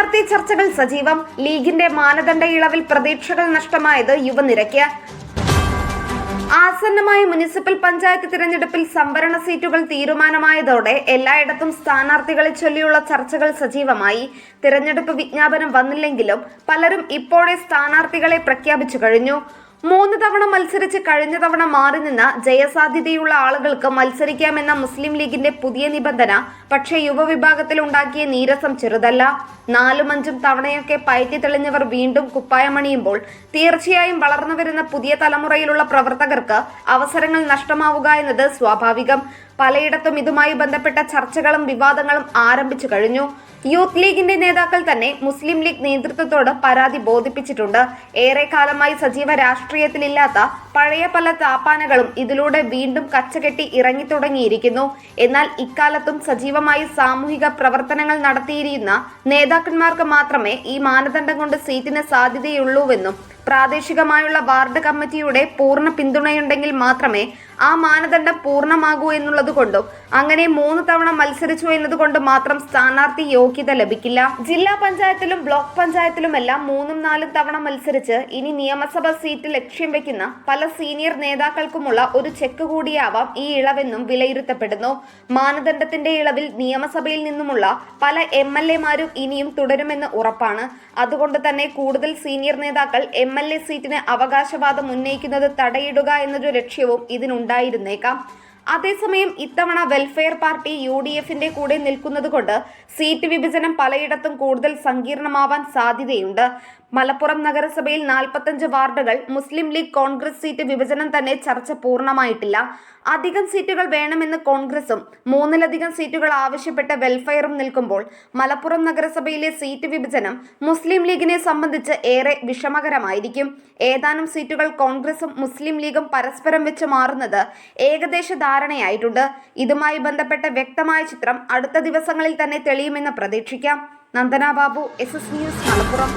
സ്ഥാനാർത്ഥി ചർച്ചകൾ സജീവം. ലീഗിന്റെ മാനദണ്ഡ ഇളവിൽ പ്രതീക്ഷകൾ നഷ്ടമായത് യുവനിരയ്ക്ക്. ആസന്നമായ മുനിസിപ്പൽ പഞ്ചായത്ത് തിരഞ്ഞെടുപ്പിൽ സംവരണ സീറ്റുകൾ തീരുമാനമായതോടെ എല്ലായിടത്തും സ്ഥാനാർത്ഥികളെ ചൊല്ലിയുള്ള ചർച്ചകൾ സജീവമായി. തിരഞ്ഞെടുപ്പ് വിജ്ഞാപനം വന്നില്ലെങ്കിലും പലരും ഇപ്പോഴേ സ്ഥാനാർത്ഥികളെ പ്രഖ്യാപിച്ചു കഴിഞ്ഞു. 3 തവണ മത്സരിച്ച് കഴിഞ്ഞ തവണ മാറി നിന്ന ജയസാധ്യതയുള്ള ആളുകൾക്ക് മത്സരിക്കാമെന്ന മുസ്ലിം ലീഗിന്റെ പുതിയ നിബന്ധന പക്ഷേ യുവവിഭാഗത്തിൽ ഉണ്ടാക്കിയ നീരസം ചെറുതല്ല. 4-5 തവണയൊക്കെ പയറ്റി തെളിഞ്ഞവർ വീണ്ടും കുപ്പായമണിയുമ്പോൾ തീർച്ചയായും വളർന്നു വരുന്ന പുതിയ തലമുറയിലുള്ള പ്രവർത്തകർക്ക് അവസരങ്ങൾ നഷ്ടമാവുക എന്നത് സ്വാഭാവികം. പലയിടത്തും ഇതുമായി ബന്ധപ്പെട്ട ചർച്ചകളും വിവാദങ്ങളും ആരംഭിച്ചു കഴിഞ്ഞു. യൂത്ത് ലീഗിന്റെ നേതാക്കൾ തന്നെ മുസ്ലിം ലീഗ് നേതൃത്വത്തോട് പരാതി ബോധിപ്പിച്ചിട്ടുണ്ട്. ഏറെക്കാലമായി സജീവ രാഷ്ട്രീയത്തിലില്ലാത്ത പഴയ പല താപ്പാനകളും ഇതിലൂടെ വീണ്ടും കച്ചകെട്ടി ഇറങ്ങിത്തുടങ്ങിയിരിക്കുന്നു. എന്നാൽ ഇക്കാലത്തും സജീവമായി സാമൂഹിക പ്രവർത്തനങ്ങൾ നടത്തിയിരിക്കുന്ന നേതാക്കന്മാർക്ക് മാത്രമേ ഈ മാനദണ്ഡം കൊണ്ട് സീറ്റിന് സാധ്യതയുള്ളൂവെന്നും പ്രാദേശികമായുള്ള വാർഡ് കമ്മിറ്റിയുടെ പൂർണ്ണ പിന്തുണയുണ്ടെങ്കിൽ മാത്രമേ ആ മാനദണ്ഡം പൂർണ്ണമാകൂ എന്നുള്ളതുകൊണ്ടും അങ്ങനെ 3 തവണ മത്സരിച്ചു എന്നതുകൊണ്ട് മാത്രം സ്ഥാനാർത്ഥി യോഗ്യത ലഭിക്കില്ല. ജില്ലാ പഞ്ചായത്തിലും ബ്ലോക്ക് പഞ്ചായത്തിലുമെല്ലാം 3-4 തവണ മത്സരിച്ച് ഇനി നിയമസഭാ സീറ്റ് ലക്ഷ്യം വെക്കുന്ന പല സീനിയർ നേതാക്കൾക്കുമുള്ള ഒരു ചെക്ക് കൂടിയാവാം ഈ ഇളവെന്നും വിലയിരുത്തപ്പെടുന്നു. മാനദണ്ഡത്തിന്റെ ഇളവിൽ നിയമസഭയിൽ നിന്നുമുള്ള പല MLA-മാരും ഇനിയും തുടരുമെന്ന് ഉറപ്പാണ്. അതുകൊണ്ട് തന്നെ കൂടുതൽ സീനിയർ നേതാക്കൾ MLA സീറ്റിന് അവകാശവാദം ഉന്നയിക്കുന്നത് തടയിടുക എന്നൊരു ലക്ഷ്യവും ഇതിനുണ്ടായിരുന്നേക്കാം. അതേസമയം ഇത്തവണ വെൽഫെയർ പാർട്ടി UDF-ന്റെ കൂടെ നിൽക്കുന്നതുകൊണ്ട് സീറ്റ് വിഭജനം പലയിടത്തും കൂടുതൽ സങ്കീർണമാവാൻ സാധ്യതയുണ്ട്. മലപ്പുറം നഗരസഭയിൽ 45 വാർഡുകൾ മുസ്ലിം ലീഗ് കോൺഗ്രസ് സീറ്റ് വിഭജനം തന്നെ ചർച്ച പൂർണ്ണമായിട്ടില്ല. അധികം സീറ്റുകൾ വേണമെന്ന് കോൺഗ്രസും 3-ലധികം സീറ്റുകൾ ആവശ്യപ്പെട്ട വെൽഫെയറും നിൽക്കുമ്പോൾ മലപ്പുറം നഗരസഭയിലെ സീറ്റ് വിഭജനം മുസ്ലിം ലീഗിനെ സംബന്ധിച്ച് ഏറെ വിഷമകരമായിരിക്കും. ഏതാനും സീറ്റുകൾ കോൺഗ്രസും മുസ്ലിം ലീഗും പരസ്പരം വെച്ച് മാറുന്നത് ഏകദേശ ധാരണയായിട്ടുണ്ട്. ഇതുമായി ബന്ധപ്പെട്ട വ്യക്തമായ ചിത്രം അടുത്ത ദിവസങ്ങളിൽ തന്നെ തെളിയുമെന്ന് പ്രതീക്ഷിക്കാം. Nandana Babu, SS news, Malappuram.